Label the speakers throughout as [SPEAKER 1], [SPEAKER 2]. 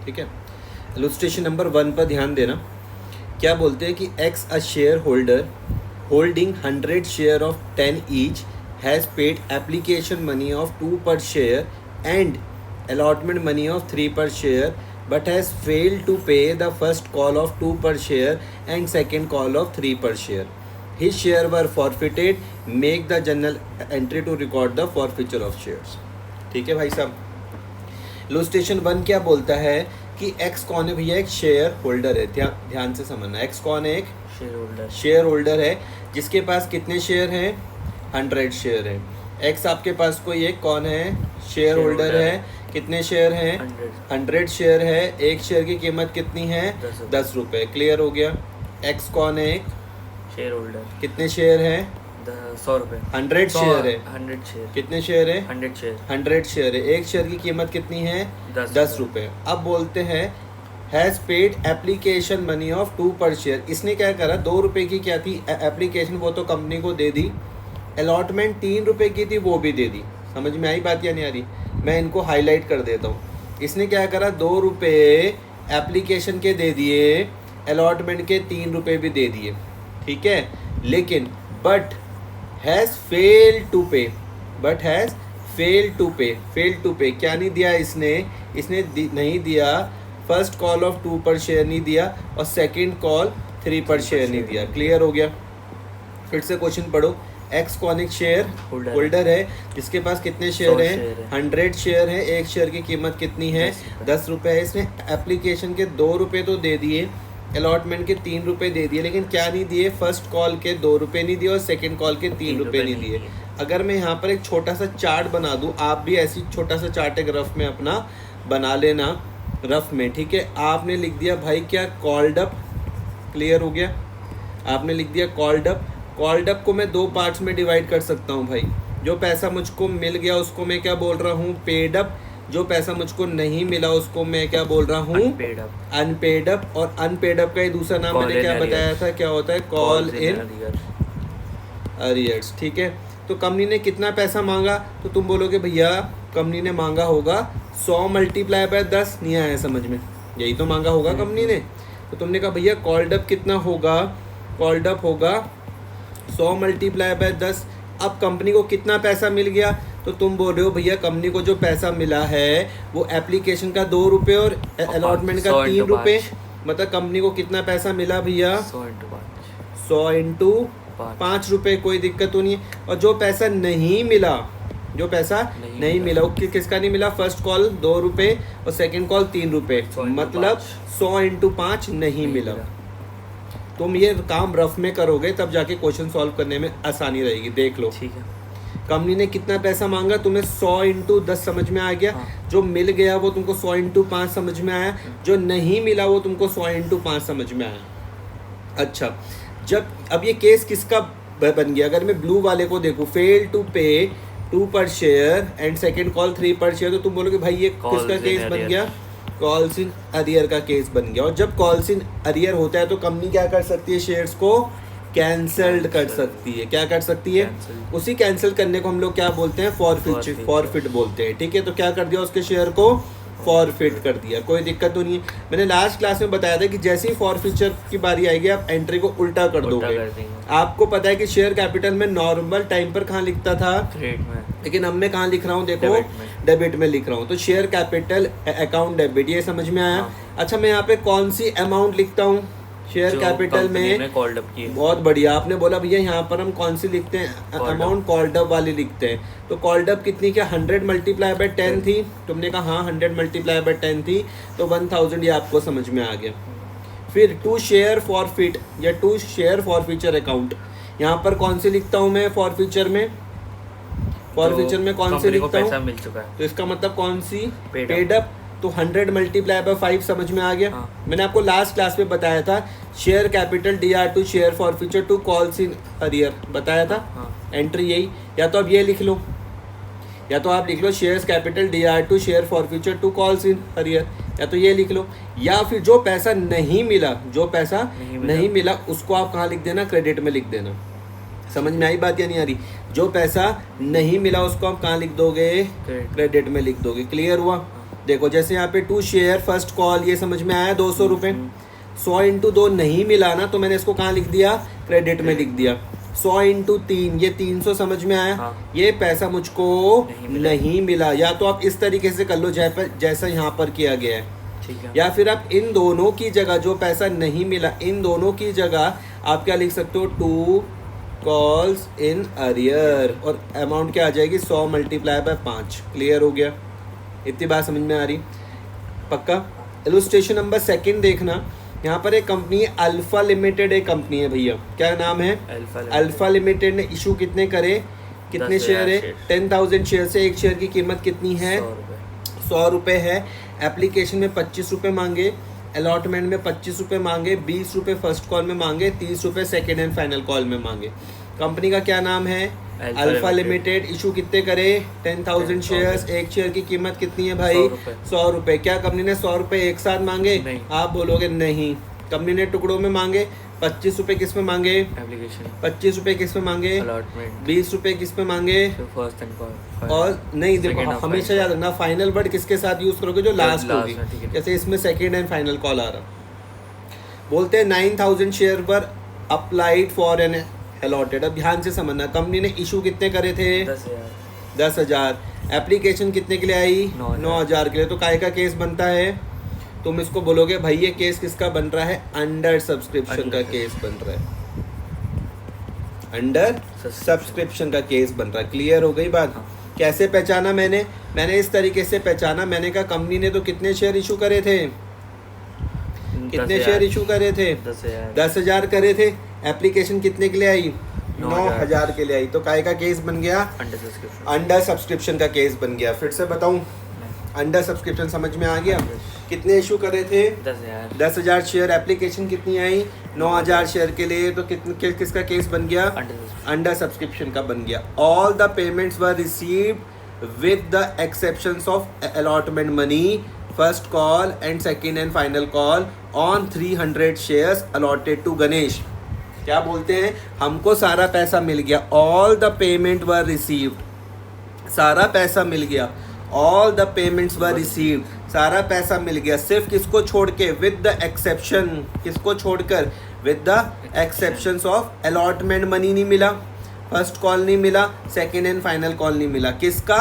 [SPEAKER 1] ठीक है। Illustration number 1 पर ध्यान देना। क्या बोलते हैं कि x a share holder holding 100 share of 10 each has paid application money of 2 पर share and allotment money of 3 per share but has failed to pay the first call of 2 per share and second call of 3 per share. His share were forfeited. Make the journal entry to record the forfeiture of shares. ठीक है भाई साहब। Illustration 1 क्या बोलता है कि x कौन है भैया? एक शेयर होल्डर है। ध्यान से समझना, एक्स कौन है? एक शेयर होल्डर है जिसके पास कितने शेयर हैं? 100 शेयर है। एक्स आपके पास कोई एक कौन है? शेयर होल्डर है। कितने शेयर हैं? 100 शेयर है। एक शेयर की कीमत कितनी है? 10 रुपये। क्लियर हो गया। एक्स कौन है? एक
[SPEAKER 2] शेयर होल्डर।
[SPEAKER 1] कितने शेयर हैं?
[SPEAKER 2] 100 रुपये।
[SPEAKER 1] 100 शेयर है।
[SPEAKER 2] 100 शेयर।
[SPEAKER 1] कितने शेयर है?
[SPEAKER 2] 100 शेयर।
[SPEAKER 1] 100 शेयर है। एक शेयर की कीमत कितनी है? 10 रुपये। अब बोलते हैं has paid application money of 2 पर शेयर। इसने क्या करा? 2 रुपये की क्या थी एप्लीकेशन, वो तो कंपनी को दे दी। अलॉटमेंट 3 रुपये की थी, वो भी दे दी। समझ में आई बात या नहीं आ रही? मैं इनको हाईलाइट कर देता हूँ। इसने क्या करा? 2 रुपये एप्लीकेशन के दे दिए, अलॉटमेंट के 3 रुपये भी दे दिए। ठीक है, लेकिन बट हैज़ फेल टू पे, बट हैज़ फेल टू पे, फेल टू पे क्या नहीं दिया इसने? नहीं दिया फर्स्ट कॉल ऑफ 2 पर शेयर नहीं दिया और सेकंड कॉल 3 पर शेयर नहीं दिया। क्लियर हो गया। फिर से क्वेश्चन पढ़ो। एक्स कौन एक शेयर होल्डर है जिसके पास कितने शेयर हैं? 100 शेयर है। एक शेयर की कीमत कितनी है? 10 रुपये है। इसने एप्लीकेशन के 2 रुपये तो दे दिए, अलॉटमेंट के 3 रुपये दे दिए, लेकिन क्या नहीं दिए? फर्स्ट कॉल के 2 रुपये नहीं दिए और सेकंड कॉल के 3 रुपये नहीं दिए। अगर मैं यहाँ पर एक छोटा सा चार्ट बना दूँ, आप भी ऐसी छोटा सा चार्ट एक रफ में अपना बना लेना, रफ में। ठीक है, आपने लिख दिया भाई क्या? Called up. क्लियर हो गया। आपने लिख दिया कॉल्ड अप। कॉल्ड अप को मैं 2 पार्ट्स में डिवाइड कर सकता हूँ भाई। जो पैसा मुझको मिल गया उसको मैं क्या बोल रहा हूँ? Paid up. जो पैसा मुझको नहीं मिला उसको मैं क्या बोल रहा हूँ? Unpaid up. और अनपेड अप का ही दूसरा नाम मैंने क्या बताया था? क्या होता है? Call in arrears. ठीक है, तो कंपनी ने कितना पैसा मांगा? तो तुम बोलोगे भैया कंपनी ने मांगा होगा 100 मल्टीप्लाई बाय 10। नहीं आया समझ में? यही तो मांगा होगा कंपनी ने। तो तुमने कहा भैया कॉल्ड अप कितना होगा? कॉल्ड अप होगा 100 मल्टीप्लाई बाय 10। अब कंपनी को कितना पैसा मिल गया? तो तुम बोल रहे हो भैया कंपनी को जो पैसा मिला है वो एप्लीकेशन का 2 रुपये और अलॉटमेंट का 3 रुपये, मतलब कंपनी को कितना पैसा मिला भैया? 100 इंटू 5 रुपये। कोई दिक्कत तो नहीं है। और जो पैसा नहीं मिला, जो पैसा नहीं मिला वो किसका नहीं मिला? फर्स्ट कॉल 2 रुपये और सेकेंड कॉल 3 रुपये, मतलब 100 इंटू 5 नहीं मिला। तुम ये काम रफ में करोगे तब जाके क्वेश्चन सॉल्व करने में आसानी रहेगी। देख लो।
[SPEAKER 2] ठीक है,
[SPEAKER 1] कंपनी ने कितना पैसा मांगा? तुम्हें 100 इंटू 10 समझ में आ गया।
[SPEAKER 2] हाँ।
[SPEAKER 1] जो मिल गया वो तुमको 100 इंटू 5 समझ में आया। जो नहीं मिला वो तुमको 100 इंटू 5 समझ में आया। अच्छा, जब अब ये केस किसका बन गया? अगर मैं ब्लू वाले को देखूँ, फेल टू पे 2 पर शेयर एंड सेकेंड कॉल 3 पर शेयर, तो तुम बोलोगे भाई ये किसका केस बन गया? कॉल्स इन अरियर का केस बन गया। और जब कॉल्स इन अरियर होता है तो कंपनी क्या कर सकती है? शेयर्स को कैंसल्ड कर सकती है। क्या कर सकती है? उसी कैंसिल करने को हम लोग क्या बोलते हैं? फॉरफिट बोलते हैं। ठीक है, तो क्या कर दिया? उसके शेयर को फॉरफिट कर दिया। कोई दिक्कत तो नहीं है। मैंने लास्ट क्लास में बताया था कि जैसे ही फॉरफिचर की बारी आएगी आप एंट्री को उल्टा कर दोगे। आपको पता है कि शेयर कैपिटल में नॉर्मल टाइम पर कहाँ लिखता था? क्रेडिट में। लेकिन अब मैं कहाँ लिख रहा हूँ? देखो, डेबिट में लिख रहा हूँ। तो शेयर कैपिटल अकाउंट डेबिट, ये समझ में आया? अच्छा, मैं यहाँ पे कौन सी अमाउंट लिखता हूँ? शेयर कैपिटल में कॉल्ड अप की। बहुत बढ़िया, आपने बोला भैया यहाँ पर हम कौन सी लिखते हैं? अमाउंट कॉल्ड अप वाली लिखते हैं। तो कॉल्ड अप कितनी? क्या 100 मल्टीप्लाई बाय 10 थी? तुमने कहा हाँ 100 मल्टीप्लाई बाय 10 थी, तो 1000 ये आपको समझ में आ गया। फिर टू शेयर फॉरफिट या टू शेयर फॉरफीचर अकाउंट, यहाँ पर कौन सी लिखता हूँ मैं? फॉरफीचर में कौन सी लिखता हूँ? मिल चुका है, तो इसका मतलब कौन सी? Paid up. तो 100 मल्टीप्लाई बाय 5 समझ में आ गया। हाँ। मैंने आपको लास्ट क्लास में बताया था share capital DR to share forfeiture to calls in arrear बताया था। हाँ। एंट्री यही, या तो अब ये लिख लो, या तो आप लिख लो shares capital DR to share forfeiture to calls in arrear, या तो ये लिख लो, या फिर जो पैसा नहीं मिला, जो पैसा नहीं मिला उसको आप कहाँ लिख देना? क्रेडिट में लिख देना। समझ में आई बात या नहीं आ रही? जो पैसा नहीं मिला उसको आप कहाँ लिख दोगे? क्रेडिट में लिख दोगे। क्लियर हुआ? देखो जैसे यहाँ पे 2 शेयर फर्स्ट कॉल, ये समझ में आया 200 रुपये। 100 इंटू 2 नहीं मिला ना, तो मैंने इसको कहाँ लिख दिया, क्रेडिट में लिख दिया। 100 इंटू 3 ये 300 समझ में आया।
[SPEAKER 2] हाँ।
[SPEAKER 1] ये पैसा मुझको नहीं मिला। या तो आप इस तरीके से कर लो जैसा यहाँ पर किया गया है,
[SPEAKER 2] ठीक है।
[SPEAKER 1] या फिर आप इन दोनों की जगह, जो पैसा नहीं मिला इन दोनों की जगह आप क्या लिख सकते हो, 2 कॉल्स इन अरियर, और अमाउंट क्या आ जाएगी, 100 मल्टीप्लाई बाय 5। क्लियर हो गया? इतनी बात समझ में आ रही? पक्का? इलस्ट्रेशन नंबर 2 देखना। यहाँ पर एक कंपनी है अल्फा लिमिटेड, एक कंपनी है भैया, क्या नाम है, अल्फा लिमिटेड ने इशू कितने करे, कितने शेयर है, 10,000 शेयर से। एक शेयर की कीमत कितनी है, 100 रुपये है। एप्लीकेशन में 25 रुपये मांगे, अलॉटमेंट में 25 रुपये मांगे, 20 रुपये फर्स्ट कॉल में मांगे, 30 रुपये सेकेंड एंड फाइनल कॉल में मांगे। कंपनी का क्या नाम है, अल्फा लिमिटेड। इशू कितने करे, 10,000 शेयर्स। एक शेयर की कीमत कितनी है भाई, 100 रुपये। क्या कंपनी ने 100 रुपये एक साथ मांगे, आप बोलोगे नहीं। कंपनी ने टुकड़ों में मांगे। 25 रुपये किस में मांगे, एप्लीकेशन। 25 रुपये किस में मांगे, अलॉटमेंट। 20 रुपये किस में मांगे, फर्स्ट एंड कॉल। और नहीं, देखो हमेशा याद रखना फाइनल वर्ड किसके साथ यूज करोगे, जो लास्ट होगी। जैसे इसमें सेकेंड एंड फाइनल कॉल आ रहा, बोलते हैं 9,000 शेयर पर अप्लाइड फॉर एन अलॉटेड। अब ध्यान से समझना, कंपनी ने इशू कितने करे थे, 10,000। एप्लीकेशन कितने के लिए आई, 9,000 के लिए। तो काय का केस बनता है, तुम इसको बोलोगे भाई ये केस किसका बन रहा है, अंडर सब्सक्रिप्शन का केस बन रहा है, अंडर सब्सक्रिप्शन का केस बन रहा है। क्लियर हो गई बात? कैसे पहचाना मैंने इस तरीके से पहचाना। मैंने कहा कंपनी ने तो कितने शेयर इशू करे थे, कितने शेयर इशू करे थे, 10,000 करे थे। एप्लीकेशन कितने के लिए आई, 9,000 के लिए आई। तो काय का केस बन गया, अंडर सब्सक्रिप्शन का केस बन गया। फिर से बताऊं, अंडर सब्सक्रिप्शन समझ में आ गया। कितने इशू करे थे, 10,000 शेयर। एप्लीकेशन कितनी आई, 9,000 शेयर के लिए। तो किसका केस बन गया, अंडर सब्सक्रिप्शन का बन गया। All the payments were received with the exceptions of allotment money, first call and second and final call on 300 shares allotted to Ganesh. क्या बोलते हैं, हमको सारा पैसा मिल गया। All the payment were received, सारा पैसा मिल गया। All the payments were received, सारा पैसा मिल गया। सिर्फ किसको छोड़ के, विद द एक्सेप्शन, किसको छोड़कर, with the exceptions of allotment money नहीं मिला, फर्स्ट कॉल नहीं मिला, सेकेंड एंड फाइनल कॉल नहीं मिला। किसका,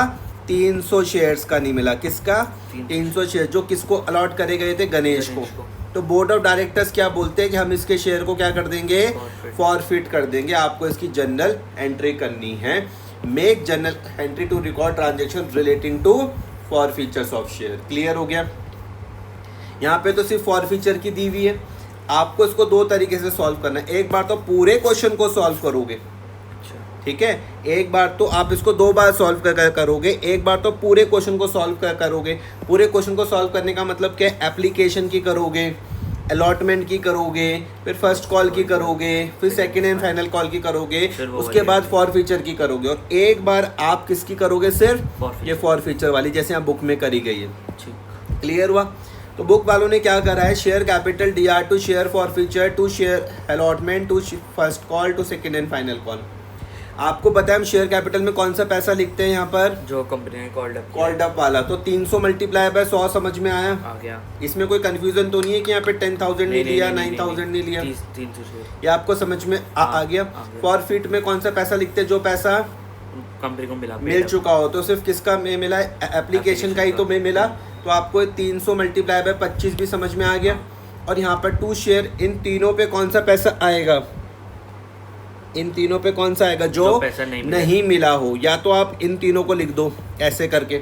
[SPEAKER 1] 300 शेयर्स का नहीं मिला। किसका, 300 शेयर, जो किसको अलॉट करे गए थे, गणेश को। तो बोर्ड ऑफ डायरेक्टर्स क्या बोलते हैं कि हम इसके शेयर को क्या कर देंगे, फॉरफिट कर देंगे। आपको इसकी जनरल एंट्री करनी है। Make journal entry to record transaction relating to forfeitures of share. Clear हो गया? यहाँ पे तो सिर्फ फॉरफीचर की दी हुई है। आपको इसको 2 तरीके से सॉल्व करना है। एक बार तो पूरे क्वेश्चन को सॉल्व करोगे, ठीक है, एक बार तो आप इसको 2 बार सॉल्व करोगे। एक बार तो पूरे क्वेश्चन को सॉल्व करोगे। पूरे क्वेश्चन को सॉल्व करने का मतलब क्या, एप्लीकेशन की करोगे, अलॉटमेंट की करोगे, फिर फर्स्ट कॉल की करोगे, फिर सेकेंड एंड फाइनल कॉल की करोगे, उसके बाद फॉरफीचर की करोगे। और एक बार आप किसकी करोगे, सिर्फ ये फॉरफीचर वाली, जैसे यहाँ बुक में करी गई है। क्लियर हुआ? तो बुक वालों ने क्या करा है, share capital DR to share forfeiture to share allotment to first call to second and final call. आपको पता है हम शेयर कैपिटल में कौन सा पैसा लिखते हैं, यहाँ पर जो कंपनी ने कॉल्ड अप वाला। तो 300 मल्टीप्लाई बाय 100 समझ में आया, आ गया। इसमें कोई कंफ्यूजन तो नहीं है कि यहाँ पे 10,000 नहीं लिया, 9,000 नहीं लिया, 300 शेयर। ये आपको समझ में आ गया। फॉरफिट में कौन सा पैसा लिखते हैं, जो पैसा कंपनी को मिल चुका हो। तो सिर्फ किसका में मिला, एप्लीकेशन का ही तो में मिला। तो आपको 300 मल्टीप्लाई बाय 25 भी समझ में आ गया। और यहाँ पर 2 शेयर, इन तीनों पे कौन सा पैसा आएगा, इन तीनों पे कौन सा आएगा, जो पैसा नहीं मिला हो। या तो आप इन तीनों को लिख दो ऐसे करके,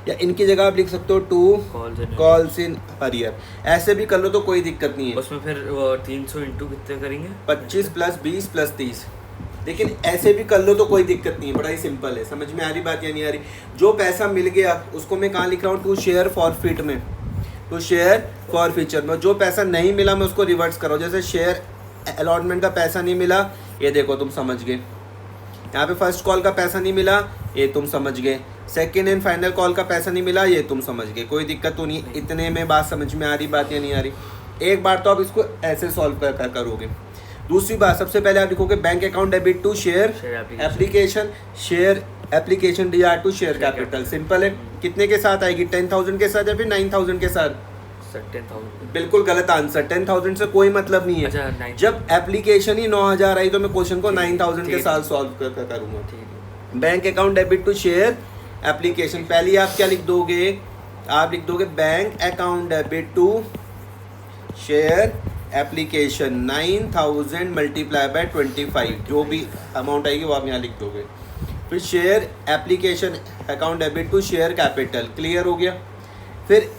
[SPEAKER 1] या इनकी जगह आप लिख सकते हो 2 कॉल्स इन अरियर। ऐसे भी कर लो तो कोई दिक्कत नहीं है। उसमें फिर 300 इंटू कितने करेंगे, 25 + 20 + 30। लेकिन ऐसे भी कर लो तो कोई दिक्कत नहीं है, बड़ा ही सिंपल है। समझ में आ रही बात या नहीं आ रही? जो पैसा मिल गया उसको मैं कहाँ लिख रहा हूँ, 2 शेयर फॉरफिट में, 2 शेयर फॉरफीचर में। जो पैसा नहीं मिला मैं उसको रिवर्स करो। जैसे शेयर अलॉटमेंट का पैसा नहीं मिला, ये देखो तुम समझ गए। यहाँ पे फर्स्ट कॉल का पैसा नहीं मिला, ये तुम समझ गए। सेकेंड एंड फाइनल कॉल का पैसा नहीं मिला, ये तुम समझ गए। कोई दिक्कत तो नहीं, इतने में बात समझ में आ रही बात या नहीं आ रही? एक बार तो आप इसको ऐसे सॉल्व करोगे। दूसरी बात, सबसे पहले आप लिखोगे bank account debit to share application, share application desire to share capital. Simple है। कितने के साथ आएगी, 10,000 के साथ या फिर 9,000 के साथ?
[SPEAKER 2] 10,000।
[SPEAKER 1] बिल्कुल गलत आंसर, 10,000 से कोई मतलब नहीं है।
[SPEAKER 2] अच्छा, 9,000।
[SPEAKER 1] जब एप्लीकेशन ही 9,000 आई तो मैं क्वेश्चन को 9,000 के
[SPEAKER 2] ठीक।
[SPEAKER 1] साथ सॉल्व करूंगा।
[SPEAKER 2] ठीक है।
[SPEAKER 1] Bank account debit to share application, पहले आप क्या लिख दोगे, आप लिख दोगे bank account debit to share application 9,000 multiply by 25, जो भी अमाउंट आएगी वो आप यहाँ लिख दोगे। फिर share application account debit to share capital, clear हो गया। फिर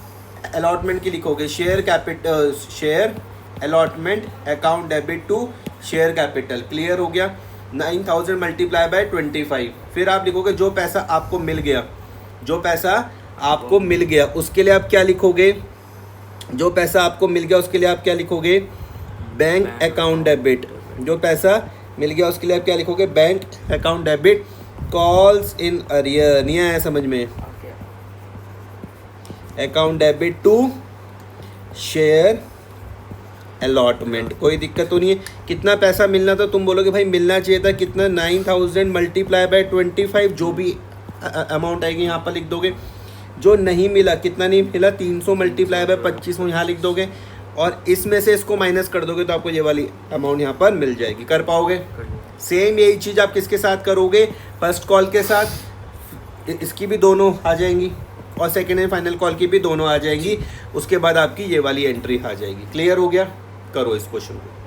[SPEAKER 1] अलॉटमेंट की लिखोगे share capital, share allotment account debit to share capital, clear हो गया। 9,000 मल्टीप्लाई बाय 25। फिर आप लिखोगे जो पैसा आपको मिल गया, जो पैसा आपको मिल गया उसके लिए आप क्या लिखोगे, जो पैसा आपको मिल गया उसके लिए आप क्या लिखोगे, बैंक अकाउंट डेबिट। जो पैसा मिल गया उसके लिए आप क्या लिखोगे, bank account debit calls in arrear, नहीं आया समझ में, account debit to share allotment. कोई दिक्कत तो नहीं है। कितना पैसा मिलना था, तुम बोलोगे भाई मिलना चाहिए था कितना, 9,000 मल्टीप्लाई बाय 25, जो भी अमाउंट आएगी यहाँ पर लिख दोगे। जो नहीं मिला, कितना नहीं मिला, 300 मल्टीप्लाई बाय 25 यहाँ लिख दोगे, और इसमें से इसको माइनस कर दोगे तो आपको ये वाली अमाउंट यहाँ पर मिल जाएगी। कर पाओगे? सेम यही चीज़ आप किसके साथ करोगे, फर्स्ट कॉल के साथ, इसकी भी दोनों आ जाएंगी और सेकेंड एंड फाइनल कॉल की भी दोनों आ जाएंगी। उसके बाद आपकी ये वाली एंट्री आ जाएगी। क्लियर हो गया? करो इस क्वेश्चन को।